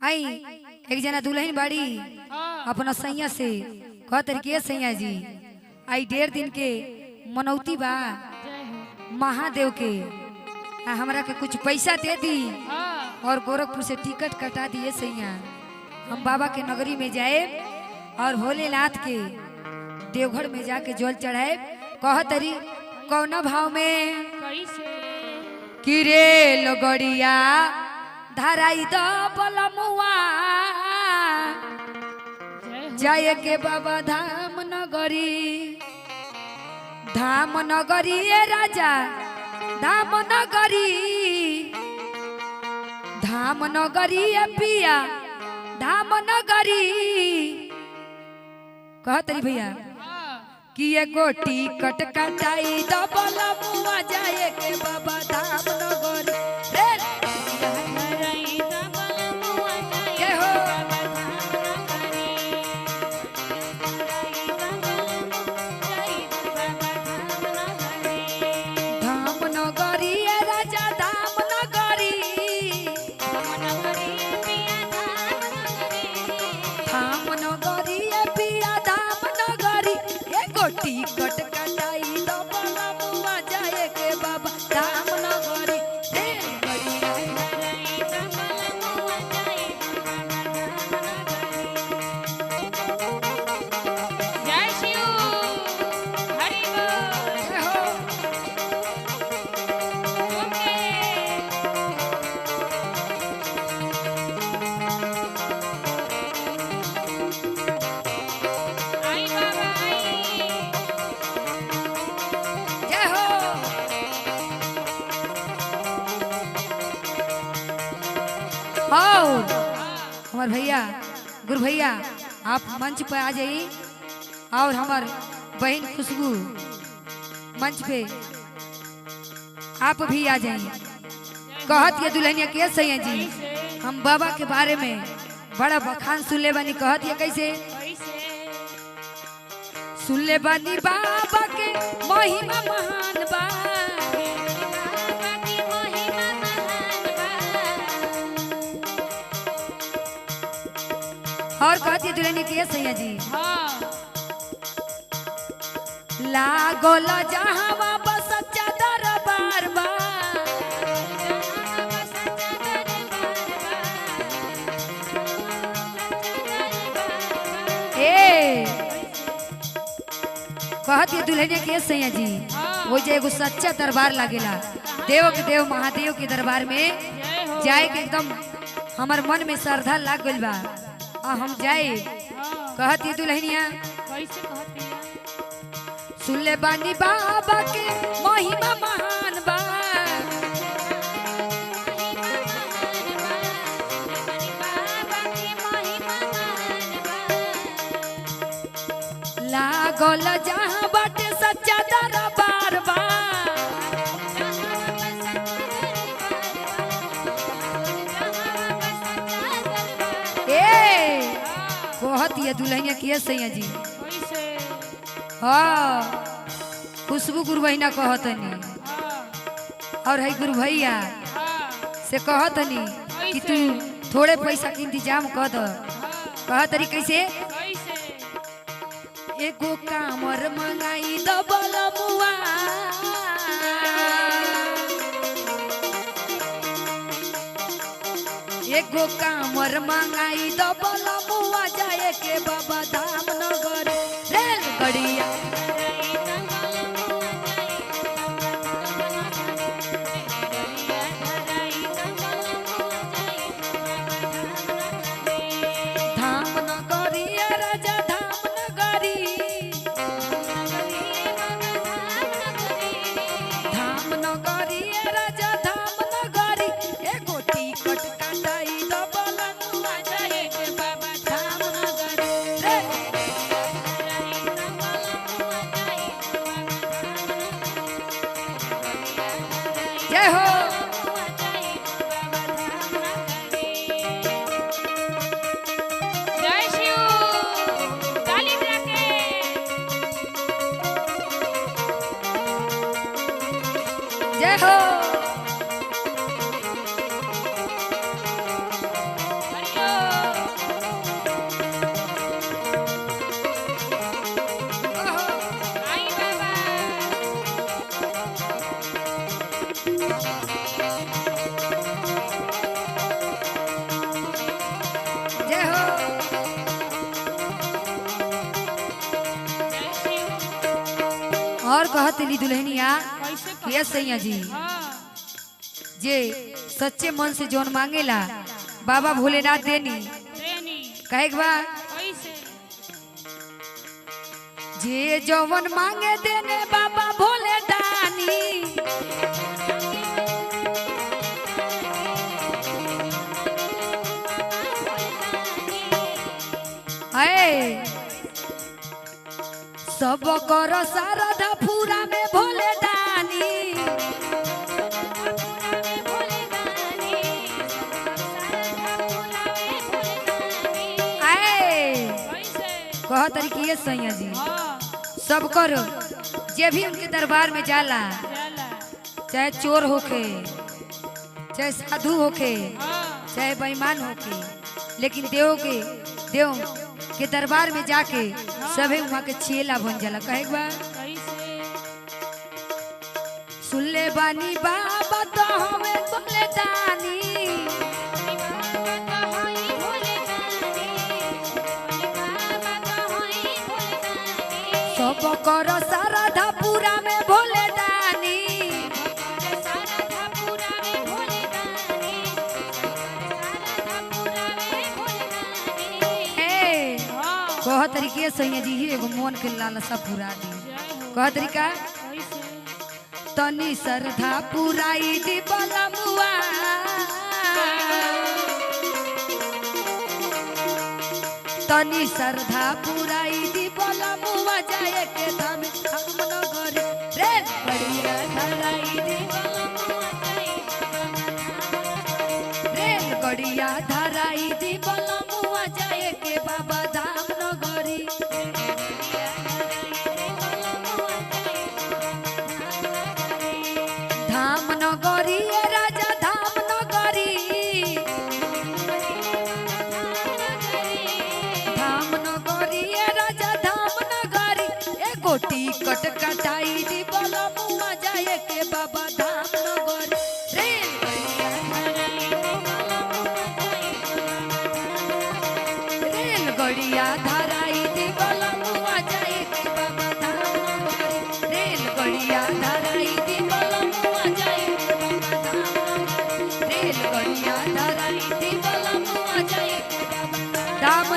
आई एक जना दुल्हन बाड़ी अपना सैया से कह तरीके सैया जी आई 1.5 दिन के मनौती बा महादेव के हमरा के कुछ पैसा दे दी और गोरखपुर से टिकट कटा दिए सैया हम बाबा के नगरी में जाए और भोलेनाथ के देवघर में जाके जल चढ़ाए। कह तरी कौन भाव में कि रे लगड़िया धराई द बलमुआ जाए के बाबा धाम नगरी धाम नगरी ए राजा धाम नगरी धाम नगरी ए पिया धाम नगरी। कह तरी भैया कि एगो टिकट कटाई द बलमुआ जाए के बाबा धाम नगरी रे टिकट कटाई द बलमुआ जाए के बाबा धाम नगरी जय शिव हरि और हमारे भैया गुरु भैया आप मंच पे आ जाइए और हमार बहन खुशबू मंच पे आप भी आ जाइए। कहत ये दुल्हनिया के सैया जी हम बाबा के बारे में बड़ा बखान सुन ले बानी। कहत ये कैसे सुन ले बानी बाबा के महिमा महान बा और कहती दुल्हनी के सैया जी लागोल जहाँ बाबा सच्चा दरबार बा ए कहती दुल्हनी के सैया जी वो जे एगो सच्चा दरबार लागेला देव के देव महादेव के दरबार में जाए के एकदम हमार मन में श्रद्धा लाग गइल बा हम जाए। कहती दुल्हनिया कैसे कहती सुन ले बानी बाबा के महिमा महान बा लागल जहाँ बाटे सच्चा दरबार बा कहती है दुल्हनिया किए सैया जी हाँ खुशबू गुरु बहिना कहतनी और है गुरु भैया से कहतनी कि तू थोड़े पैसा के इंतजाम कर दो। कहतरी कैसे एगो कामर मंगाई द बलमुआ एगो कामर मंगाई द बलमुआ जाए के बाबा धाम नगर रेल गड़िया धाम नगरी राजा धाम नगरी धाम नगरी राजा धाम नगरी एगो टिकट कटाई द बलमुआ जाए के बाबा धाम नगरी और कहत ली दुल्हनिया ये सैया जी जे सच्चे मन से जौन मांगेला बाबा भोलेनाथ देनी कहे बा जे जौन मांगे देने बाबा भोले दानी सब कर शारदा पूरा में भोले दानी कह तरीके ये सैया जी सब करो जे भी उनके दरबार में जाला चाहे चोर होके चाहे साधु होके चाहे बेईमान होके लेकिन देव के दरबार में जाके सभी वहाँ के चेला बन जाला कहे बा सुनले बानी बाबा तो हमें बोले दानी सब कर शारदा पूरा में भोले दानी कह तरीके सैया जी एगो मन के लालसा पूरा दी कह तरीका तनी श्रद्धा पुराई दी बलमुआ तनी श्रद्धा पुराई दी बलमुआ जाए के धाम हम नगर रे बढ़िया धराई दी रे गड़िया धराई दी बलमुआ जाए के बाबा धाम नगरी धाम नगरी राजा धाम नगरी धाम नगरी राजा धाम नगरी एगो टिकट कटाई दी बलमुआ जाए के बाबा धाम नगरी गड़िया धराई दी बलमुआ जाए के बाबा धाम नगरी रेल गड़िया धराई दी बलमुआ जाए के बाबा धाम रेल गड़िया धराई दी बलमुआ जाए के बाबा धाम